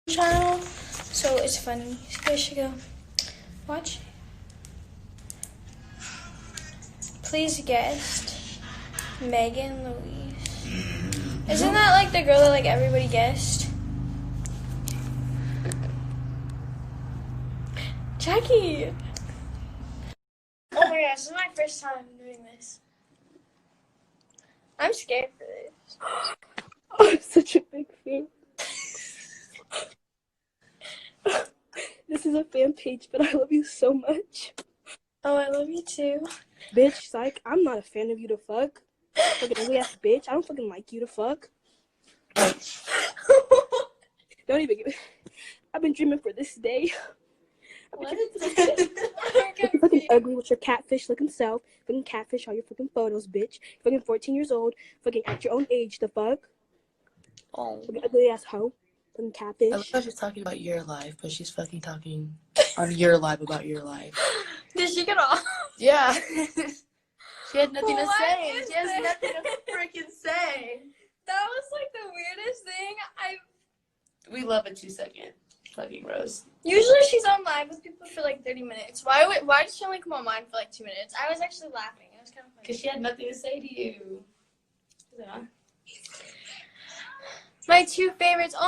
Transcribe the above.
channel, so it's funny. You guys should go watch. Please guessed Megan Louise. Isn't that like the girl that like everybody guessed? Jackie! Oh my gosh, this is my first time doing this. I'm scared for this. I'm such a big fan. This is a fan page, but I love you so much. Oh, I love you too. Bitch, psych, I'm not a fan of you to fuck. Fucking ugly ass bitch. I don't fucking like you to fuck. Don't even give. I've been dreaming for this day. What? You're fucking ugly with your catfish looking self. Fucking catfish all your fucking photos, bitch. You're fucking 14 years old. Fucking at your own age, the fuck. Oh. Fucking ugly ass hoe. Fucking catfish. I love how she's talking about your life, but she's fucking talking on your life about your life. Did she get off? Yeah. She had nothing to What say. is She has this? nothing to freaking say. That was like the weirdest thing We love a 2-second fucking Rose. Usually she's on live with people for like 30 minutes. Why did she only come on mine for like 2 minutes? I was actually laughing. It was kind of funny. Because she had nothing to say to you. Yeah. My two favorites. Oh.